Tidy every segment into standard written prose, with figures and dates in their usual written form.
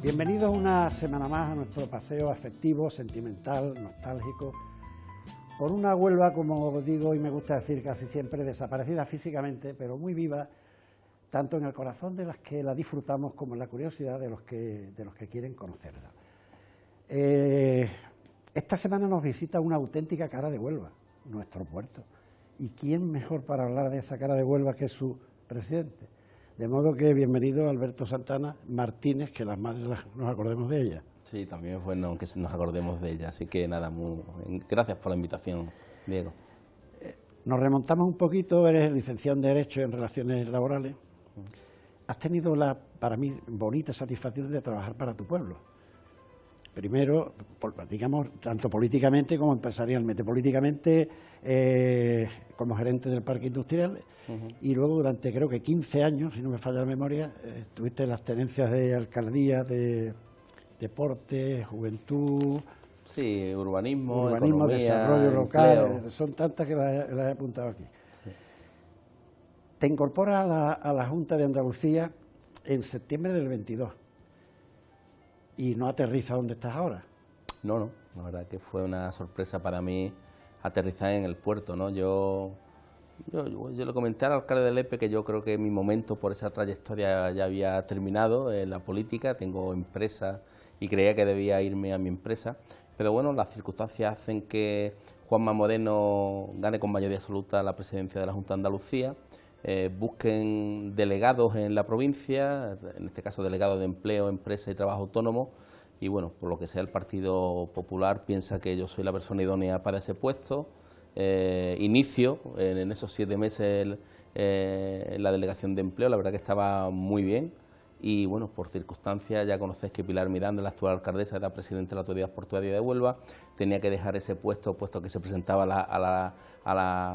Bienvenidos una semana más a nuestro paseo afectivo, sentimental, nostálgico, por una Huelva, como digo y me gusta decir casi siempre, desaparecida físicamente, pero muy viva, tanto en el corazón de las que la disfrutamos como en la curiosidad de los que quieren conocerla. Esta semana nos visita una auténtica cara de Huelva, nuestro puerto. ¿Y quién mejor para hablar de esa cara de Huelva que su presidente? De modo que bienvenido Alberto Santana Martínez, que las madres nos acordemos de ella. Sí, también es bueno que nos acordemos de ella, así que nada, gracias por la invitación, Diego. Nos remontamos un poquito, eres licenciado en Derecho en Relaciones Laborales. Has tenido la, para mí, bonita satisfacción de trabajar para tu pueblo. Primero, digamos, tanto políticamente como empresarialmente. Políticamente, como gerente del Parque Industrial, y luego durante creo que 15 años, si no me falla la memoria, estuviste en las tenencias de alcaldía, de deporte, juventud... Sí, urbanismo, economía, desarrollo local, empleo. Son tantas que las he apuntado aquí. Sí. Te incorporas a la Junta de Andalucía en septiembre del 22 y no aterriza donde estás ahora. No, la verdad que fue una sorpresa para mí aterrizar en el puerto, ¿no? Yo le comenté al alcalde de Lepe que yo creo que mi momento por esa trayectoria ya había terminado en la política, tengo empresa y creía que debía irme a mi empresa, pero bueno, las circunstancias hacen que Juanma Moreno gane con mayoría absoluta la presidencia de la Junta de Andalucía, busquen delegados en la provincia, en este caso delegados de empleo, empresa y trabajo autónomo, y bueno, por lo que sea el Partido Popular piensa que yo soy la persona idónea para ese puesto. Inicio en esos 7 meses la delegación de empleo, la verdad que estaba muy bien. Y bueno, por circunstancias, ya conocéis que Pilar Miranda, la actual alcaldesa, era presidenta de la Autoridad Portuaria de Huelva, tenía que dejar ese puesto, puesto que se presentaba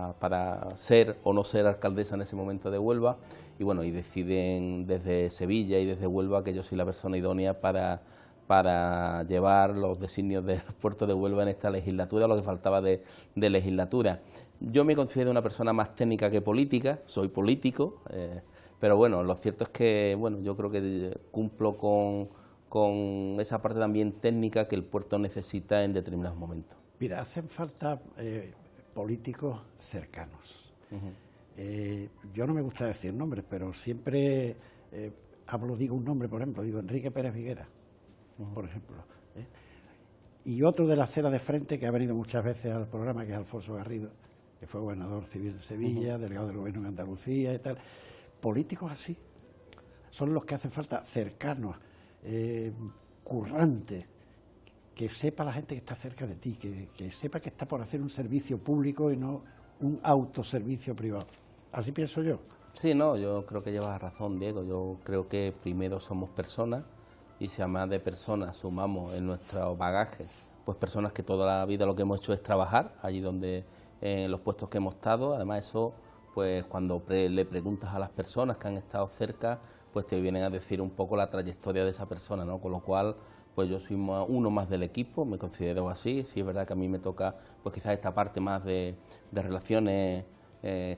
para ser o no ser alcaldesa en ese momento de Huelva, y bueno, y deciden desde Sevilla y desde Huelva que yo soy la persona idónea para llevar los designios del puerto de Huelva en esta legislatura, lo que faltaba de legislatura. Yo me considero una persona más técnica que política, soy político, pero bueno, lo cierto es que bueno, yo creo que cumplo con esa parte también técnica que el puerto necesita en determinados momentos. Mira, hacen falta políticos cercanos. Yo no me gusta decir nombres, pero siempre digo un nombre, por ejemplo, digo Enrique Pérez Viguera, por ejemplo. Y otro de la acera de frente que ha venido muchas veces al programa, que es Alfonso Garrido, que fue gobernador civil de Sevilla, delegado del Gobierno en Andalucía y tal. Políticos así son los que hacen falta, cercanos, currantes, que sepa la gente que está cerca de ti, que sepa que está por hacer un servicio público y no un autoservicio privado. Así pienso yo. Sí, no, yo creo que llevas razón, Diego. Yo creo que primero somos personas y si además de personas sumamos en nuestro bagaje, pues personas que toda la vida lo que hemos hecho es trabajar, allí donde en los puestos que hemos estado, además eso, pues cuando le preguntas a las personas que han estado cerca, pues te vienen a decir un poco la trayectoria de esa persona, ¿no? Con lo cual, pues yo soy uno más del equipo, me considero así. Sí es verdad que a mí me toca, pues quizás esta parte más de relaciones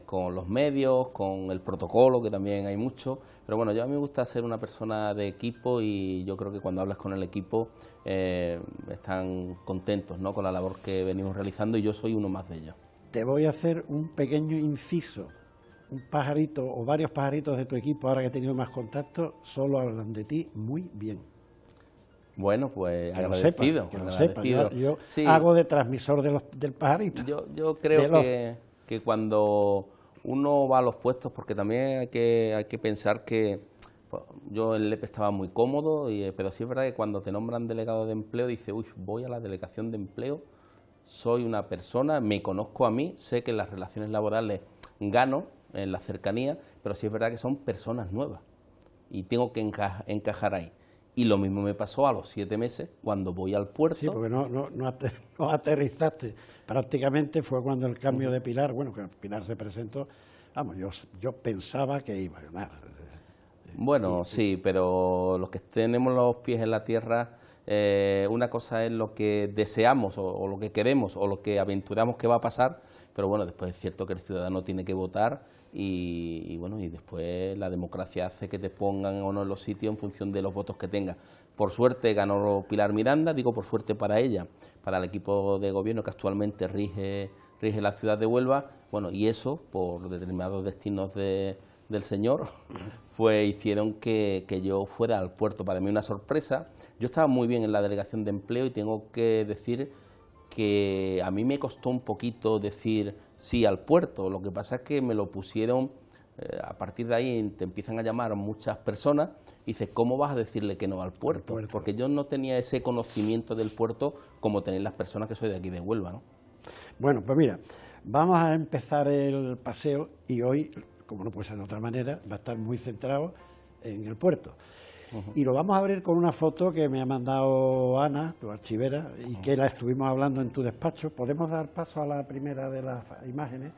con los medios, con el protocolo, que también hay mucho, pero bueno, yo a mí me gusta ser una persona de equipo y yo creo que cuando hablas con el equipo están contentos, ¿no?, con la labor que venimos realizando y yo soy uno más de ellos. Te voy a hacer un pequeño inciso. Un pajarito o varios pajaritos de tu equipo, ahora que he tenido más contacto, solo hablan de ti muy bien. Bueno, pues que agradecido. Que lo sepa. Yo sí, hago de transmisor del pajarito. Yo creo que cuando uno va a los puestos, porque también hay que pensar que pues, yo en Lepe estaba muy cómodo, pero sí es verdad que cuando te nombran delegado de empleo, dices, uy, voy a la delegación de empleo, soy una persona, me conozco a mí, sé que en las relaciones laborales gano en la cercanía, pero sí es verdad que son personas nuevas y tengo que encajar ahí. Y lo mismo me pasó a los 7 meses cuando voy al puerto. Sí, porque no aterrizaste. Prácticamente fue cuando el cambio de Pilar, bueno, que Pilar se presentó, vamos, yo pensaba que iba a ganar. Bueno, sí, pero los que tenemos los pies en la tierra, una cosa es lo que deseamos o lo que queremos o lo que aventuramos que va a pasar, pero bueno, después es cierto que el ciudadano tiene que votar y bueno, y después la democracia hace que te pongan o no en los sitios en función de los votos que tengas. Por suerte ganó Pilar Miranda, digo por suerte para ella, para el equipo de gobierno que actualmente rige la ciudad de Huelva, bueno, y eso, por determinados destinos del señor, pues hicieron que yo fuera al puerto. Para mí una sorpresa. Yo estaba muy bien en la delegación de empleo y tengo que decir que a mí me costó un poquito decir sí al puerto. Lo que pasa es que me lo pusieron, a partir de ahí te empiezan a llamar muchas personas y dices, ¿cómo vas a decirle que no al puerto? Porque yo no tenía ese conocimiento del puerto como tenéis las personas que soy de aquí de Huelva, ¿no? Bueno, pues mira, vamos a empezar el paseo y hoy, como no puede ser de otra manera, va a estar muy centrado en el puerto. Y lo vamos a abrir con una foto que me ha mandado Ana, tu archivera, y que la estuvimos hablando en tu despacho. Podemos dar paso a la primera de las imágenes.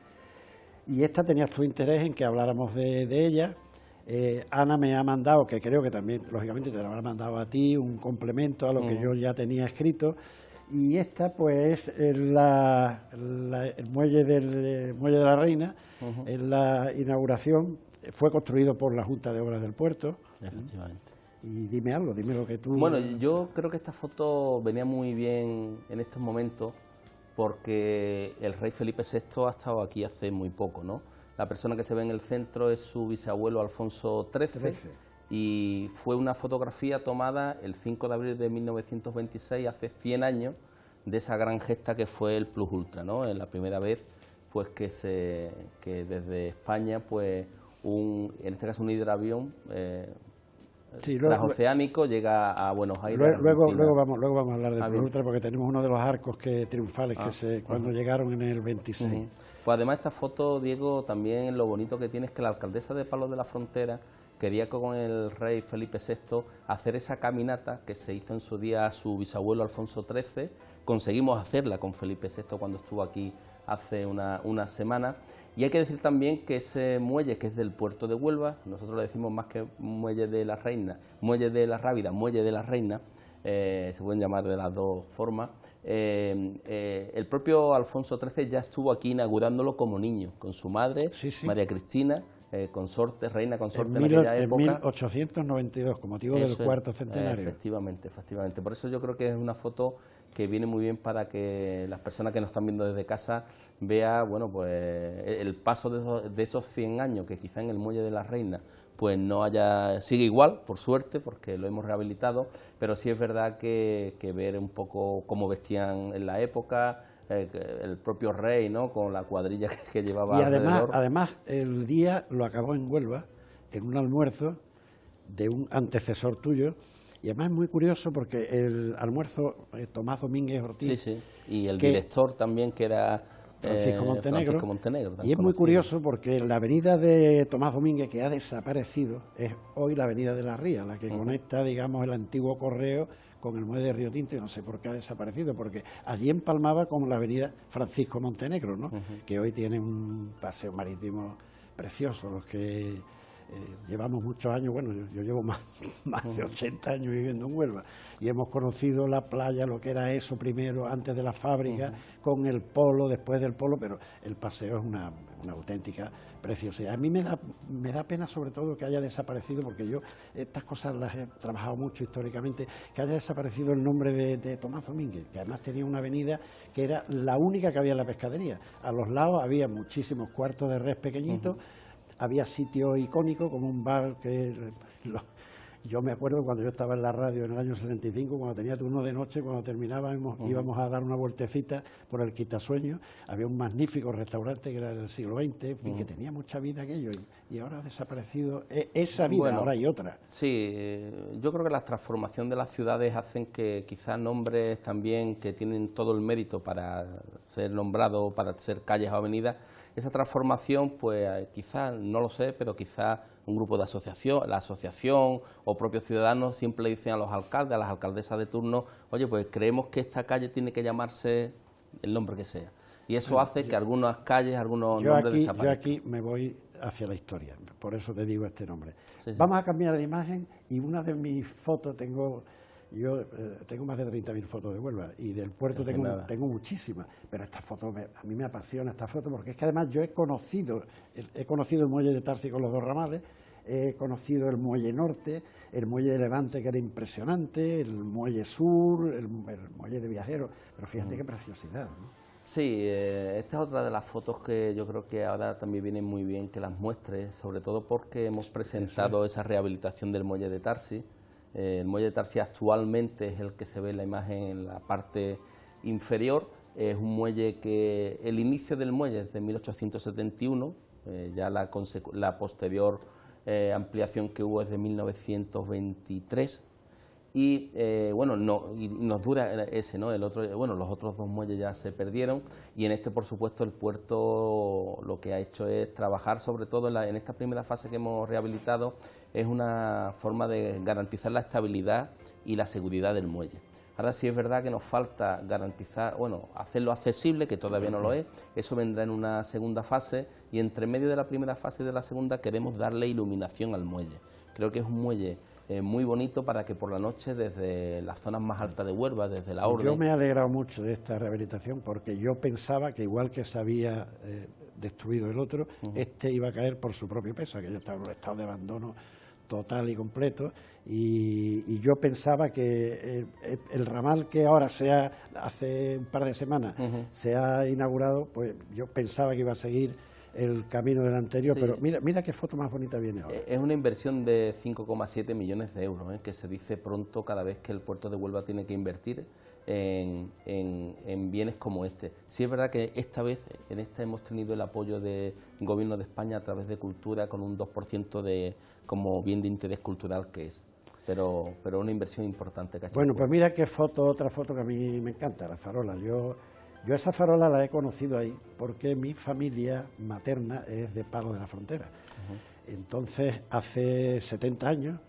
Y esta tenías tu interés en que habláramos de ella. Ana me ha mandado, que creo que también, lógicamente, te lo habrá mandado a ti, un complemento a lo que yo ya tenía escrito. Y esta, pues, es el muelle de la Reina. En la inauguración fue construido por la Junta de Obras del Puerto. Efectivamente. Y dime algo, dime lo que tú... Bueno, yo creo que esta foto venía muy bien en estos momentos porque el rey Felipe VI ha estado aquí hace muy poco, ¿no? La persona que se ve en el centro es su bisabuelo Alfonso XIII. Y fue una fotografía tomada el 5 de abril de 1926, hace 100 años, de esa gran gesta que fue el Plus Ultra, ¿no? Es la primera vez pues que desde España, pues en este caso un hidroavión transoceánico llega a Buenos Aires. Luego vamos a hablar del Plus Ultra porque tenemos uno de los arcos triunfales cuando llegaron en el 26. Pues además esta foto, Diego, también lo bonito que tiene es que la alcaldesa de Palos de la Frontera quería con el rey Felipe VI hacer esa caminata que se hizo en su día a su bisabuelo Alfonso XIII. Conseguimos hacerla con Felipe VI cuando estuvo aquí hace una semana. Y hay que decir también que ese muelle, que es del puerto de Huelva, nosotros le decimos más que muelle de la Reina, muelle de la Rábida, muelle de la Reina, se pueden llamar de las dos formas. El propio Alfonso XIII ya estuvo aquí inaugurándolo como niño, con su madre, María Cristina, consorte, reina consorte en aquella época. En 1892, con motivo del cuarto centenario. Efectivamente. Por eso yo creo que es una foto que viene muy bien para que las personas que nos están viendo desde casa vean, bueno, pues el paso de esos 100 años, que quizá en el Muelle de la Reina pues sigue igual, por suerte, porque lo hemos rehabilitado, pero sí es verdad que ver un poco cómo vestían en la época, el propio rey, ¿no?, con la cuadrilla que llevaba alrededor. Además, el día lo acabó en Huelva, en un almuerzo de un antecesor tuyo, y además es muy curioso porque el almuerzo, Tomás Domínguez Ortiz... y el director también, que era Francisco Montenegro, y es muy conocido. Curioso porque la avenida de Tomás Domínguez, que ha desaparecido, es hoy la avenida de la Ría, la que conecta, digamos, el antiguo correo con el muelle de Río Tinto, y no sé por qué ha desaparecido, porque allí empalmaba con la avenida Francisco Montenegro, ¿no? Que hoy tiene un paseo marítimo precioso. Los que llevamos muchos años, bueno, yo llevo más de 80 años viviendo en Huelva, y hemos conocido la playa, lo que era eso primero, antes de la fábrica, con el polo, después del polo, pero el paseo es una auténtica preciosidad. A mí me da pena sobre todo que haya desaparecido, porque yo estas cosas las he trabajado mucho históricamente, que haya desaparecido el nombre de Tomás Domínguez, que además tenía una avenida que era la única que había en la pescadería. A los lados había muchísimos cuartos de res pequeñitos, había sitios icónicos como un bar que... Yo me acuerdo cuando yo estaba en la radio en el año 65, cuando tenía turno de noche, cuando terminábamos, íbamos a dar una vueltecita por el Quitasueño, había un magnífico restaurante que era del siglo XX, que tenía mucha vida aquello, y ahora ha desaparecido esa vida, ahora hay otra. Sí, yo creo que la transformación de las ciudades hacen que quizás nombres también que tienen todo el mérito para ser nombrados, para ser calles o avenidas, esa transformación, pues quizás, no lo sé, pero quizás un grupo de asociación, la asociación o propios ciudadanos siempre le dicen a los alcaldes, a las alcaldesas de turno, oye, pues creemos que esta calle tiene que llamarse el nombre que sea. Y eso hace que algunas calles, algunos nombres desaparezcan. Yo aquí me voy hacia la historia, por eso te digo este nombre. Vamos a cambiar de imagen, y una de mis fotos tengo Yo tengo más de 30.000 fotos de Huelva y del puerto tengo muchísimas, pero esta foto a mí me apasiona esta foto porque es que además yo he conocido el muelle de Tarsi con los dos ramales, he conocido el muelle norte, el muelle de Levante que era impresionante, el muelle sur, el muelle de Viajeros, pero fíjate qué preciosidad, ¿no? Sí, esta es otra de las fotos que yo creo que ahora también viene muy bien que las muestres, sobre todo porque hemos presentado esa rehabilitación del muelle de Tarsi. El muelle de Tarsi actualmente es el que se ve en la imagen en la parte inferior. Es un muelle que el inicio del muelle es de 1871, ya la posterior ampliación que hubo es de 1923. Y bueno, y nos dura ese, ¿no? El otro, bueno, los otros dos muelles ya se perdieron y en este, por supuesto, el puerto lo que ha hecho es trabajar, sobre todo en esta primera fase que hemos rehabilitado, es una forma de garantizar la estabilidad y la seguridad del muelle. Ahora sí es verdad que nos falta garantizar, bueno, hacerlo accesible, que todavía no lo es, eso vendrá en una segunda fase y entre medio de la primera fase y de la segunda queremos darle iluminación al muelle. Creo que es un muelle muy bonito para que por la noche desde las zonas más altas de Huelva, desde la Orden... Yo me he alegrado mucho de esta rehabilitación porque yo pensaba que igual que se había destruido el otro, este iba a caer por su propio peso, que ya estaba en un estado de abandono total y completo, y yo pensaba que el ramal que ahora hace un par de semanas se ha inaugurado, pues yo pensaba que iba a seguir el camino del anterior, sí. Pero mira qué foto más bonita viene ahora. Es una inversión de 5,7 millones de euros, que se dice pronto cada vez que el puerto de Huelva tiene que invertir en bienes como este. Sí es verdad que esta vez, en esta hemos tenido el apoyo del Gobierno de España a través de Cultura con un 2% como bien de interés cultural que es. Pero una inversión importante que ha hecho. Bueno, pues mira qué otra foto que a mí me encanta, la farola. Yo esa farola la he conocido ahí porque mi familia materna es de Palos de la Frontera. Entonces, hace 70 años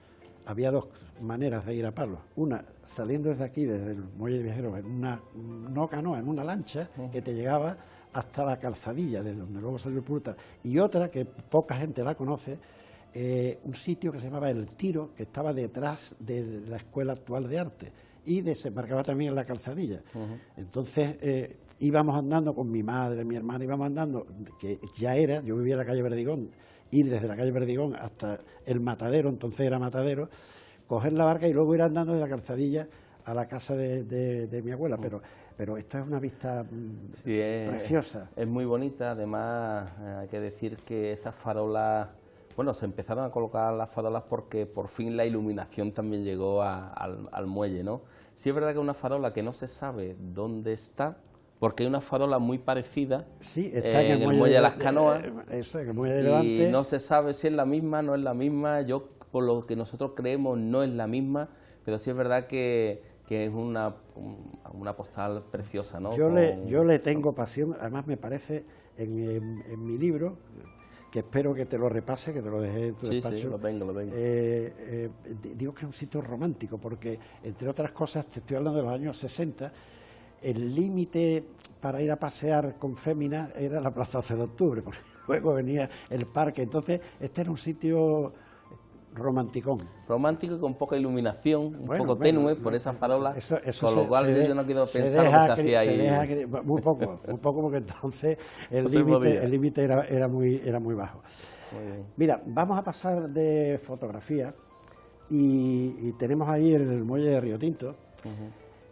había dos maneras de ir a Palos. Una, saliendo desde aquí, desde el muelle de Viajeros, en en una lancha que te llevaba hasta la Calzadilla, desde donde luego salió el Puerto. Y otra, que poca gente la conoce, un sitio que se llamaba El Tiro, que estaba detrás de la Escuela Actual de Arte y desembarcaba también en la Calzadilla. Entonces íbamos andando con mi madre, mi hermana, íbamos andando, que ya yo vivía en la calle Verdigón, ir desde la calle Verdigón hasta el Matadero, entonces era Matadero, coger la barca y luego ir andando de la Calzadilla a la casa de mi abuela, pero esto es una vista preciosa. Es muy bonita, además hay que decir que esas farolas... Bueno, se empezaron a colocar las farolas porque por fin la iluminación también llegó al muelle, ¿no? Sí es verdad que es una farola que no se sabe dónde está, porque hay una farola muy parecida está en el muelle de las Canoas, eso, en el muelle de Levante. Y no se sabe si es la misma, no es la misma. Yo, por lo que nosotros creemos, no es la misma, pero sí es verdad que es una postal preciosa, ¿no? Yo le tengo pasión, además me parece en mi libro, que espero que te lo repase, que te lo dejé en tu despacho. Sí, lo vengo. Digo que es un sitio romántico, porque, entre otras cosas, te estoy hablando de los años 60, el límite para ir a pasear con féminas era la Plaza 12 de Octubre, porque luego venía el parque, entonces este era un sitio romanticón. Romántico y con poca iluminación, un poco tenue por esas farolas, con lo cual yo no quiero pensar lo que se hacía ahí. Muy poco, porque entonces el límite era muy bajo. Mira, vamos a pasar de fotografía y tenemos ahí el muelle de Río Tinto.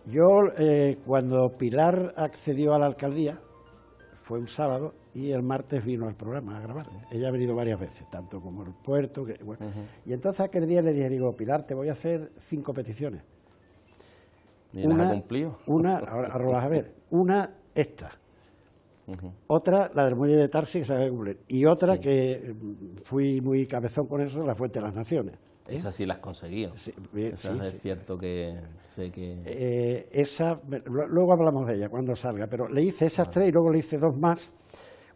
Yo, cuando Pilar accedió a la alcaldía, fue un sábado, y el martes vino al programa a grabar. Ella ha venido varias veces, tanto como el puerto. Y entonces aquel día le dije, Pilar, te voy a hacer 5 peticiones. ¿Y las ha cumplido? Ahora lo vas a ver. Una, esta. Otra, la del muelle de Tarsi, que se va a cumplir. Y otra, que fui muy cabezón con eso, la Fuente de las Naciones. Esas sí las conseguí. Es cierto que sé que... luego hablamos de ella cuando salga, pero le hice esas 3 y luego le hice 2 más.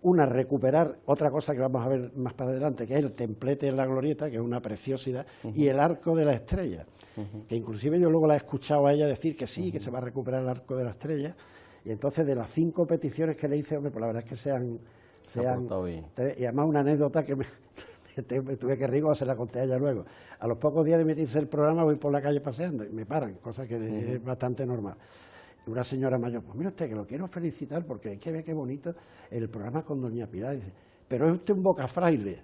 Una, recuperar otra cosa que vamos a ver más para adelante, que es el templete en la glorieta, que es una preciosidad, y el arco de la estrella, que inclusive yo luego la he escuchado a ella decir que sí, que se va a recuperar el arco de la estrella, y entonces de las 5 peticiones que le hice, hombre, pues la verdad es que sean 3, y además una anécdota que me Me tuve que reír, se la conté a ella luego. A los pocos días de emitirse el programa voy por la calle paseando y me paran, cosa que es bastante normal. Una señora mayor, pues mire usted, que lo quiero felicitar porque hay que ver qué bonito el programa con doña Pilar. Dice, pero es usted un bocafraile.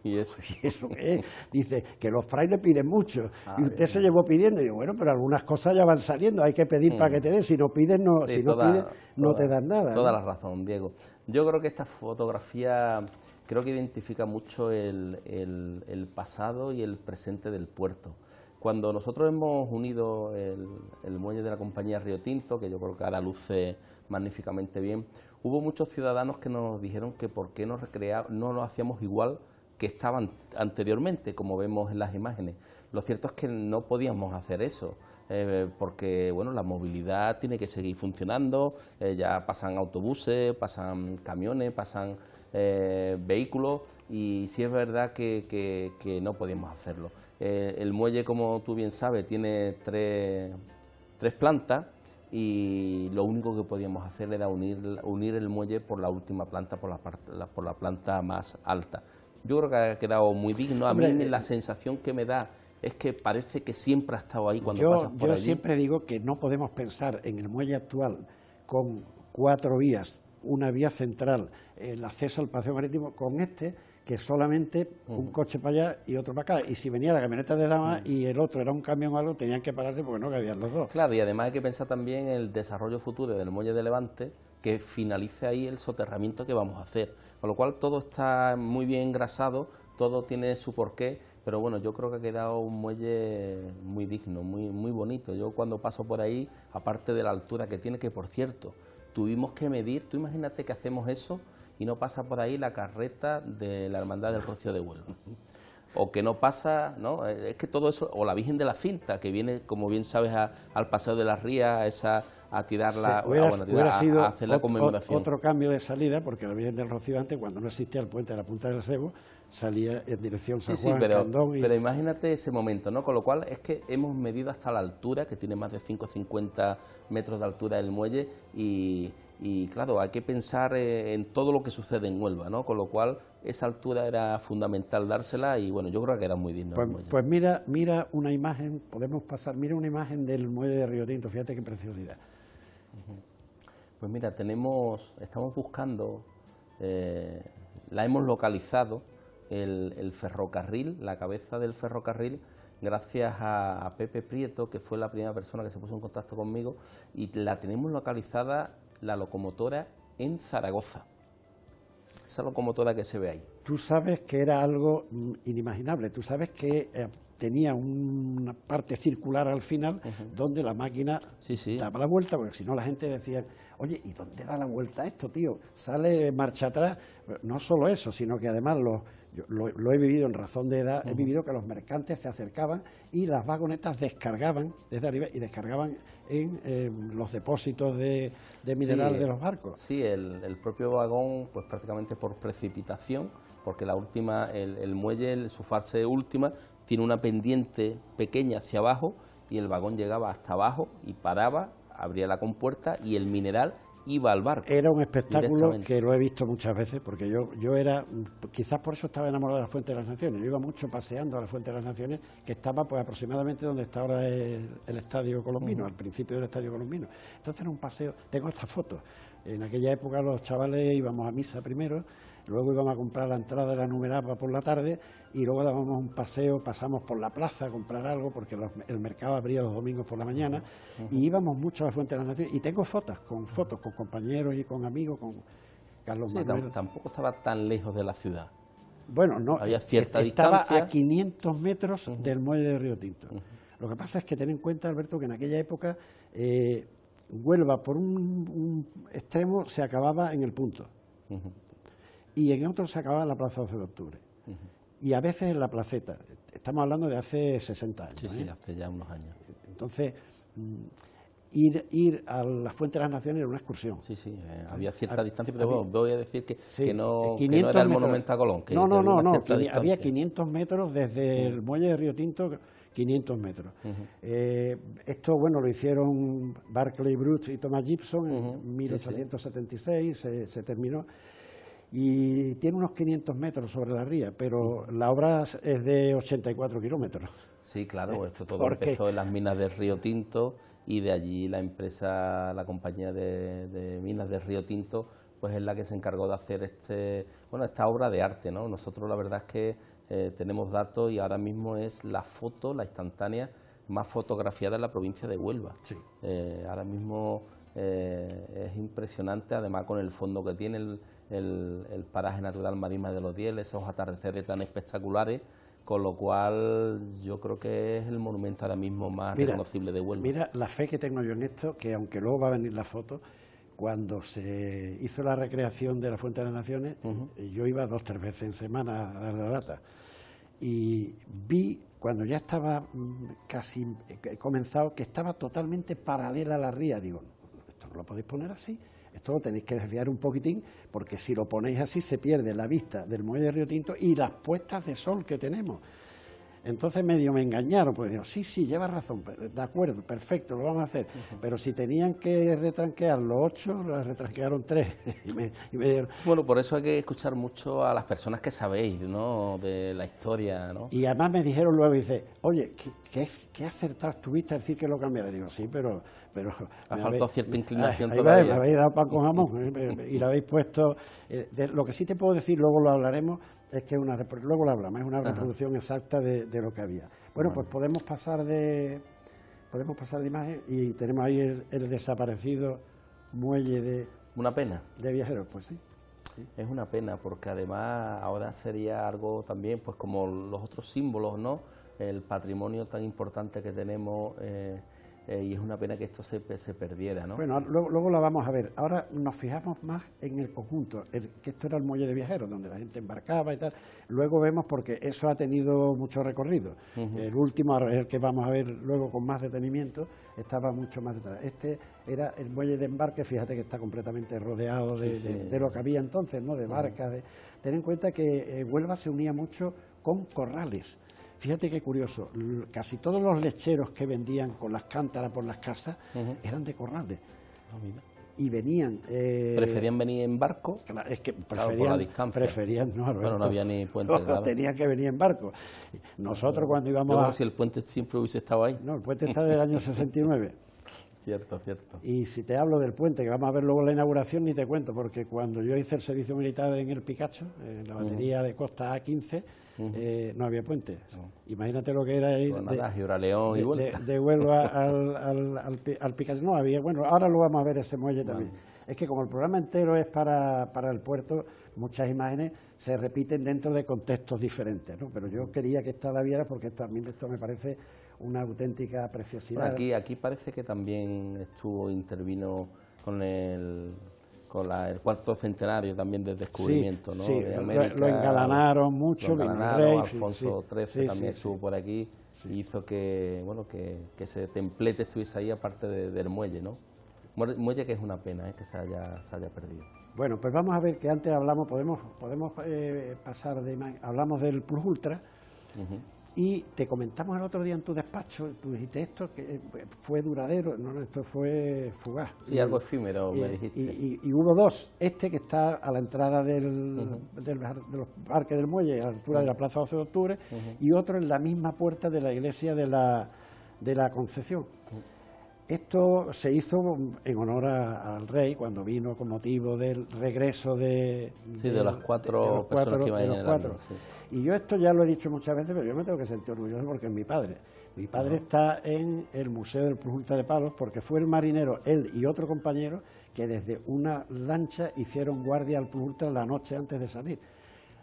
¿Y eso? ¿Y eso qué es? Dice, que los frailes piden mucho. Y usted se llevó pidiendo. Y digo, bueno, pero algunas cosas ya van saliendo, hay que pedir para que te den. Si no pides, no, Sí, si no pides, no te dan nada. Toda ¿no? la razón, Diego. Yo creo que esta fotografía creo que identifica mucho el pasado y el presente del puerto. Cuando nosotros hemos unido el muelle de la compañía Río Tinto, que yo creo que ahora luce magníficamente bien, hubo muchos ciudadanos que nos dijeron que por qué no lo hacíamos igual que estaban anteriormente, como vemos en las imágenes. Lo cierto es que no podíamos hacer eso, porque bueno, la movilidad tiene que seguir funcionando, ya pasan autobuses, pasan camiones, pasan vehículos, y sí es verdad que no podíamos hacerlo. El muelle, como tú bien sabes, tiene tres plantas, y lo único que podíamos hacer era unir el muelle por la última planta, por la planta más alta. Yo creo que ha quedado muy digno. A mí la sensación que me da es que parece que siempre ha estado ahí cuando pasas por allí. Yo siempre digo que no podemos pensar en el muelle actual con 4 vías, una vía central, el acceso al paseo marítimo, con que solamente un coche para allá y otro para acá. Y si venía la camioneta de dama y el otro era un camión o algo, tenían que pararse porque no cabían los dos. Claro, y además hay que pensar también en el desarrollo futuro del muelle de Levante, que finalice ahí el soterramiento que vamos a hacer. Con lo cual todo está muy bien engrasado, todo tiene su porqué, pero bueno, yo creo que ha quedado un muelle muy digno, muy bonito. Yo cuando paso por ahí, aparte de la altura que tiene, que por cierto, tuvimos que medir, tú imagínate que hacemos eso y no pasa por ahí la carreta de la Hermandad del Rocío de Huelva. O que no pasa, ¿no? Es que todo eso, o la Virgen de la Cinta, que viene, como bien sabes, al Paseo de las Rías, a tirarla, sido a hacer la conmemoración. Otro cambio de salida, porque la Virgen del Rocío antes, cuando no existía el puente de la Punta del Cebo, salía en dirección San Juan, Candón. Pero imagínate ese momento, ¿no? Con lo cual es que hemos medido hasta la altura, que tiene más de 5,50 metros de altura el muelle, y claro, hay que pensar en todo lo que sucede en Huelva, ¿no? Con lo cual esa altura era fundamental dársela, y bueno, yo creo que era muy digno. Pues mira una imagen, mira una imagen del muelle de Río Tinto, fíjate qué preciosidad. Pues mira, estamos buscando, la hemos localizado, el ferrocarril, la cabeza del ferrocarril, gracias a Pepe Prieto, que fue la primera persona que se puso en contacto conmigo, y la tenemos localizada, la locomotora, en Zaragoza. Esa locomotora que se ve ahí. Tú sabes que era algo inimaginable, tú sabes que tenía una parte circular al final donde la máquina daba la vuelta, porque si no la gente decía, oye, ¿y dónde da la vuelta esto, tío? Sale marcha atrás. No solo eso, sino que además lo he vivido en razón de edad, he vivido que los mercantes se acercaban y las vagonetas descargaban desde arriba y descargaban en los depósitos de mineral de los barcos. Sí, el propio vagón, pues prácticamente por precipitación, porque el muelle, su fase última, tiene una pendiente pequeña hacia abajo, y el vagón llegaba hasta abajo y paraba, abría la compuerta y el mineral iba al barco. Era un espectáculo que lo he visto muchas veces, porque yo era, quizás por eso estaba enamorado de la Fuente de las Naciones. Yo iba mucho paseando a la Fuente de las Naciones, que estaba pues aproximadamente donde está ahora el Estadio Colombino, al principio del Estadio Colombino. Entonces era un paseo, tengo estas fotos. En aquella época los chavales íbamos a misa primero, luego íbamos a comprar la entrada de la numerada por la tarde, y luego dábamos un paseo, pasamos por la plaza a comprar algo, porque el mercado abría los domingos por la mañana, y íbamos mucho a la Fuente de las Naciones. Y tengo fotos con compañeros y con amigos, con Carlos Manuel. Tampoco estaba tan lejos de la ciudad. Bueno, no, había cierta estaba distancia. A 500 metros del muelle de Río Tinto. Lo que pasa es que ten en cuenta, Alberto, que en aquella época Huelva por un extremo se acababa en el Punto, y en otro se acababa en la Plaza 12 de Octubre, y a veces en la Placeta. Estamos hablando de hace 60 años. Sí, hace ya unos años. Entonces, ir a la Fuente de las Naciones era una excursión. Sí, había cierta distancia, pero voy a decir que no era el monumento a Colón. No, había 500 metros desde el muelle de Río Tinto, 500 metros. Esto, bueno, lo hicieron Barclay Brooks y Thomas Gibson en 1876, se terminó. y tiene unos 500 metros sobre la ría, pero la obra es de 84 kilómetros. Sí, claro, esto todo empezó en las minas del Río Tinto y de allí la empresa, la compañía de minas del Río Tinto, pues es la que se encargó de hacer esta obra de arte, ¿no? Nosotros la verdad es que tenemos datos y ahora mismo es la foto, la instantánea más fotografiada en la provincia de Huelva. Sí. Ahora mismo es impresionante, además con el fondo que tiene el paraje natural Marisma de los Diel, esos atardeceres tan espectaculares, con lo cual yo creo que es el monumento ahora mismo más reconocible de Huelva. Mira la fe que tengo yo en esto, que aunque luego va a venir la foto, cuando se hizo la recreación de la Fuente de las Naciones, yo iba 2 o 3 veces en semana a dar la lata, y vi, cuando ya estaba casi comenzado, que estaba totalmente paralela a la ría. Digo, esto no lo podéis poner así, esto lo tenéis que desviar un poquitín, porque si lo ponéis así se pierde la vista del muelle de Río Tinto y las puestas de sol que tenemos. Entonces medio me engañaron, porque digo, sí, llevas razón, de acuerdo, perfecto, lo vamos a hacer. Pero si tenían que retranquear los 8, los retranquearon 3. y me dieron... Bueno, por eso hay que escuchar mucho a las personas que sabéis, ¿no?, de la historia, ¿no? Y además me dijeron luego, dice, oye, ¿qué acertado estuviste a decir que lo cambiara? Digo, sí, pero ha faltado cierta inclinación me todavía. habéis dado pan con jamón y lo habéis puesto. Lo que sí te puedo decir, luego lo hablaremos, es que luego lo hablamos, es una reproducción exacta de lo que había. Bueno, pues podemos pasar de imagen y tenemos ahí el desaparecido muelle de... Una pena. De Viajeros, pues sí. Es una pena, porque además ahora sería algo también, pues como los otros símbolos, ¿no?, el patrimonio tan importante que tenemos, y es una pena que esto se perdiera, ¿no? Bueno, luego la vamos a ver. Ahora nos fijamos más en el conjunto, que esto era el muelle de Viajeros, donde la gente embarcaba y tal. Luego vemos, porque eso ha tenido mucho recorrido. El último, el que vamos a ver luego con más detenimiento, estaba mucho más detrás. Este era el muelle de embarque, fíjate que está completamente rodeado de lo que había entonces, ¿no?, de barcas. Ten en cuenta que Huelva se unía mucho con corrales. Fíjate qué curioso, casi todos los lecheros que vendían con las cántaras por las casas eran de corrales. Y venían... ¿Preferían venir en barco? Es que Claro, por la distancia. preferían, no, Bueno, no había ni puente. No, tenían que venir en barco. Nosotros cuando íbamos si el puente siempre hubiese estado ahí. No, el puente está del año 69. Cierto. Y si te hablo del puente, que vamos a ver luego la inauguración, ni te cuento, porque cuando yo hice el servicio militar en el Picacho, en la batería de Costa A15, no había puente. Imagínate lo que era ir de Huelva al Picacho. No había, bueno, ahora lo vamos a ver ese muelle también. Es que como el programa entero es para el puerto, muchas imágenes se repiten dentro de contextos diferentes, ¿no? Pero yo quería que esta la viera porque a mí esto me parece una auténtica preciosidad. Bueno, aquí parece que también intervino con el cuarto centenario también del descubrimiento, ¿no? Sí, de América, lo engalanaron mucho, Alfonso XIII también estuvo por aquí y hizo que ese templete estuviese ahí, aparte del muelle, ¿no? Muelle que es una pena, que se haya perdido. Bueno, pues vamos a ver que antes hablamos, podemos pasar de imagen, hablamos del Plus Ultra. Y te comentamos el otro día en tu despacho, tú dijiste esto, que fue duradero, no, esto fue fugaz. Sí, algo efímero, me dijiste. Y hubo 2, este que está a la entrada de los parques del muelle, a la altura de la Plaza 12 de Octubre, y otro en la misma puerta de la iglesia de la Concepción. Esto se hizo en honor al rey, cuando vino con motivo del regreso de las cuatro personas que iban en el avión. Y yo esto ya lo he dicho muchas veces, pero yo me tengo que sentir orgulloso porque es mi padre. Mi padre está en el Museo del Plus Ultra de Palos porque fue el marinero, él y otro compañero, que desde una lancha hicieron guardia al Plus Ultra la noche antes de salir.